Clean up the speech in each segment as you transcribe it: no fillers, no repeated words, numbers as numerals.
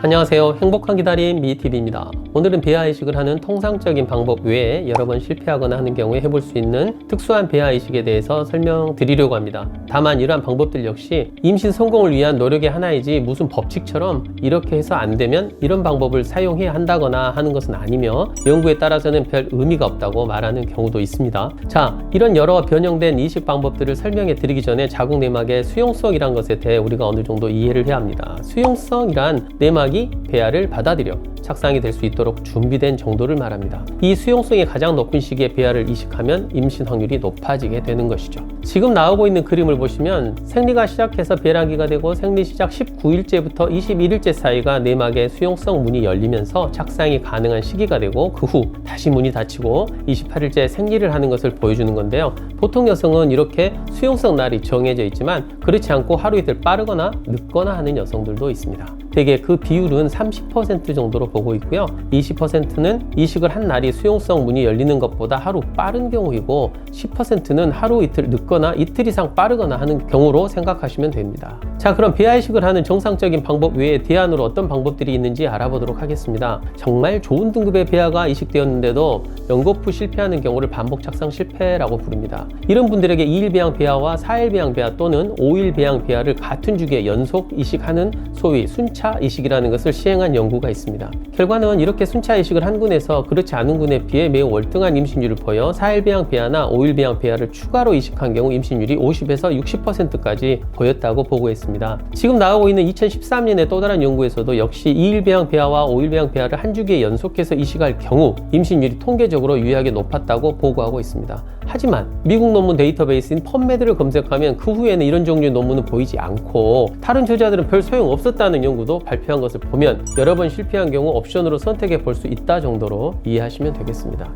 안녕하세요. 행복한 기다림 미TV입니다. 오늘은 배아이식을 하는 통상적인 방법 외에 여러 번 실패하거나 하는 경우에 해볼 수 있는 특수한 배아이식에 대해서 설명드리려고 합니다. 다만 이러한 방법들 역시 임신 성공을 위한 노력의 하나이지 무슨 법칙처럼 이렇게 해서 안 되면 이런 방법을 사용해야 한다거나 하는 것은 아니며 연구에 따라서는 별 의미가 없다고 말하는 경우도 있습니다. 자, 이런 여러 변형된 이식 방법들을 설명해 드리기 전에 자궁 내막의 수용성이란 것에 대해 우리가 어느 정도 이해를 해야 합니다. 수용성이란 내막이 배아를 받아들여 착상이 될 수 있도록 준비된 정도를 말합니다. 이 수용성이 가장 높은 시기에 배아를 이식하면 임신 확률이 높아지게 되는 것이죠. 지금 나오고 있는 그림을 보시면 생리가 시작해서 배란기가 되고 생리 시작 19일째부터 21일째 사이가 내막의 수용성 문이 열리면서 착상이 가능한 시기가 되고 그 후 다시 문이 닫히고 28일째 생리를 하는 것을 보여주는 건데요. 보통 여성은 이렇게 수용성 날이 정해져 있지만 그렇지 않고 하루 이틀 빠르거나 늦거나 하는 여성들도 있습니다. 대개 그 비율은 30% 정도로 보고 있고요. 20%는 이식을 한 날이 수용성 문이 열리는 것보다 하루 빠른 경우이고 10%는 하루 이틀 늦거나 이틀 이상 빠르거나 하는 경우로 생각하시면 됩니다. 자, 그럼 배아이식을 하는 정상적인 방법 외에 대안으로 어떤 방법들이 있는지 알아보도록 하겠습니다. 정말 좋은 등급의 배아가 이식되었는데도 연거푸 실패하는 경우를 반복 착상 실패라고 부릅니다. 이런 분들에게 2일 배양 배아와 4일 배양 배아 또는 5일 배양 배아를 같은 주기에 연속 이식하는 소위 순차 이식이라는 것을 시행한 연구가 있습니다. 결과는 이렇게 순차 이식을 한 군에서 그렇지 않은 군에 비해 매우 월등한 임신율을 보여 4일 배양 배아나 5일 배양 배아를 추가로 이식한 경우 임신율이 50에서 60%까지 보였다고 보고했습니다. 지금 나오고 있는 2013년의 또 다른 연구에서도 역시 2일 배양 배아와 5일 배양 배아를 한 주기에 연속해서 이식할 경우 임신율이 통계적으로 유의하게 높았다고 보고하고 있습니다. 하지만 미국 논문 데이터베이스인 펌메드를 검색하면 그 후에는 이런 종류의 논문은 보이지 않고 다른 저자들은 별 소용 없었다는 연구도 발표한 것을 보면 여러 번 실패한 경우 옵션으로 선택해 볼 수 있다 정도로 이해하시면 되겠습니다.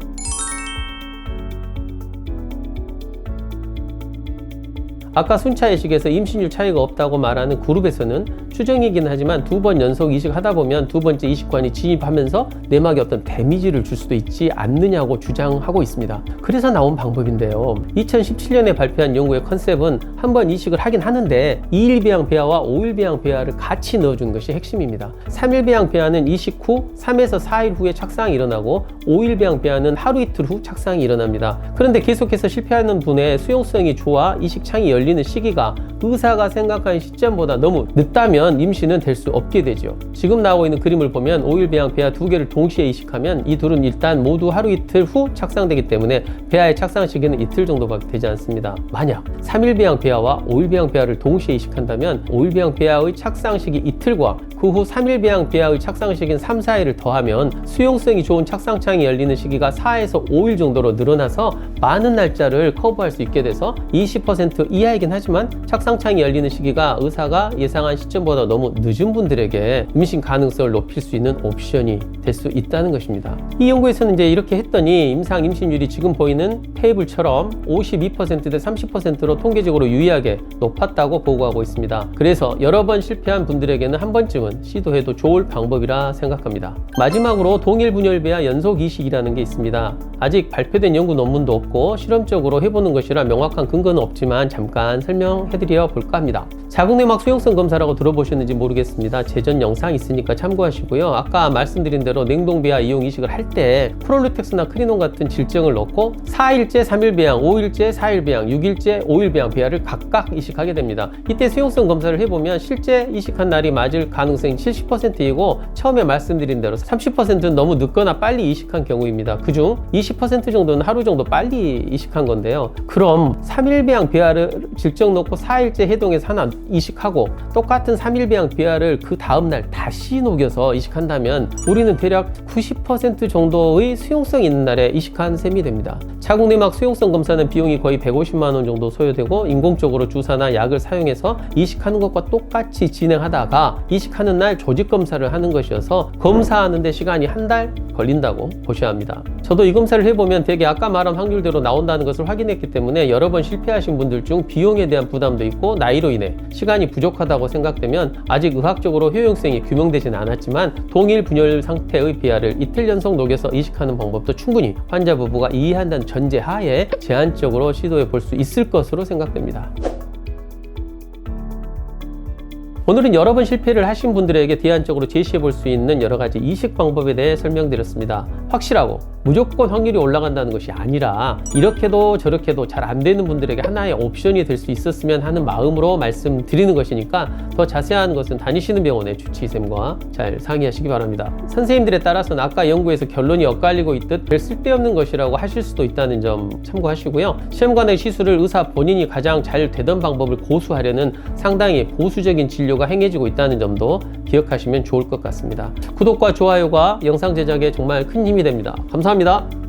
아까 순차 이식에서 임신율 차이가 없다고 말하는 그룹에서는 추정이긴 하지만 2번 연속 이식하다 보면 두 번째 이식관이 진입하면서 내막에 어떤 데미지를 줄 수도 있지 않느냐고 주장하고 있습니다. 그래서 나온 방법인데요. 2017년에 발표한 연구의 컨셉은 한 번 이식을 하긴 하는데 2일 배양 배아와 5일 배양 배아를 같이 넣어주는 것이 핵심입니다. 3일 배양 배아는 이식 후 3에서 4일 후에 착상이 일어나고 5일 배양 배아는 하루 이틀 후 착상이 일어납니다. 그런데 계속해서 실패하는 분의 수용성이 좋아 이식 창이 열리는 시기가 의사가 생각한 시점보다 너무 늦다면 임신은 될 수 없게 되죠. 지금 나오고 있는 그림을 보면 5일 배양 배아 2개를 동시에 이식하면 이 둘은 일단 모두 하루 이틀 후 착상되기 때문에 배아의 착상 시기는 이틀 정도밖에 되지 않습니다. 만약 3일 배양 배아와 5일 배양 배아를 동시에 이식한다면 5일 배양 배아의 착상 시기 이틀과 그 후 3일 배양 배아의 착상 시기인 3, 4일을 더하면 수용성이 좋은 착상창이 열리는 시기가 4에서 5일 정도로 늘어나서 많은 날짜를 커버할 수 있게 돼서 20% 이하이긴 하지만 착상창이 열리는 시기가 의사가 예상한 시점보다 너무 늦은 분들에게 임신 가능성을 높일 수 있는 옵션이 될 수 있다는 것입니다. 이 연구에서는 이제 이렇게 했더니 임상 임신율이 지금 보이는 테이블처럼 52% 대 30%로 통계적으로 유의하게 높았다고 보고하고 있습니다. 그래서 여러 번 실패한 분들에게는 한 번쯤은 시도해도 좋을 방법이라 생각합니다. 마지막으로 동일 분열 배아 연속 이식이라는 게 있습니다. 아직 발표된 연구 논문도 없고 실험적으로 해보는 것이라 명확한 근거는 없지만 잠깐 설명해드려 볼까 합니다. 자궁내막 수용성 검사라고 들어보셨는지 모르겠습니다. 제전 영상 있으니까 참고하시고요. 아까 말씀드린 대로 냉동배아 이용 이식을 할 때 프롤루텍스나 크리논 같은 질정을 넣고 4일째 3일 배양, 5일째 4일 배양, 6일째 5일 배양 배아를 각각 이식하게 됩니다. 이때 수용성 검사를 해보면 실제 이식한 날이 맞을 가능성이 70%이고 처음에 말씀드린 대로 30%는 너무 늦거나 빨리 이식한 경우입니다. 그중 20% 정도는 하루 정도 빨리 이식한 건데요. 그럼 3일 배양 배아를 질정 놓고 4일째 해동해서 하나 이식하고 똑같은 3일 배양 배아를 그 다음날 다시 녹여서 이식한다면 우리는 대략 90% 정도의 수용성 있는 날에 이식한 셈이 됩니다. 자궁내막 수용성 검사는 비용이 거의 150만 원 정도 소요되고 인공적으로 주사나 약을 사용해서 이식하는 것과 똑같이 진행하다가 이식하는 날 조직 검사를 하는 것이어서 검사하는 데 시간이 한 달 걸린다고 보셔야 합니다. 저도 이 검사를 해보면 되게 아까 말한 확률대로 나온다는 것을 확인했기 때문에 여러 번 실패하신 분들 중 비용에 대한 부담도 있고 나이로 인해 시간이 부족하다고 생각되면 아직 의학적으로 효용성이 규명되지는 않았지만 동일 분열 상태의 배아를 이틀 연속 녹여서 이식하는 방법도 충분히 환자 부부가 이해한다는 전제 하에 제한적으로 시도해 볼 수 있을 것으로 생각됩니다. 오늘은 여러 번 실패를 하신 분들에게 대안적으로 제시해 볼 수 있는 여러 가지 이식 방법에 대해 설명드렸습니다. 확실하고 무조건 확률이 올라간다는 것이 아니라 이렇게도 저렇게도 잘 안 되는 분들에게 하나의 옵션이 될 수 있었으면 하는 마음으로 말씀드리는 것이니까 더 자세한 것은 다니시는 병원의 주치의쌤과 잘 상의하시기 바랍니다. 선생님들에 따라서는 아까 연구에서 결론이 엇갈리고 있듯 별 쓸데없는 것이라고 하실 수도 있다는 점 참고하시고요. 시험관의 시술을 의사 본인이 가장 잘 되던 방법을 고수하려는 상당히 보수적인 진료가 행해지고 있다는 점도 기억하시면 좋을 것 같습니다. 구독과 좋아요가 영상 제작에 정말 큰 힘이 됩니다. 감사합니다.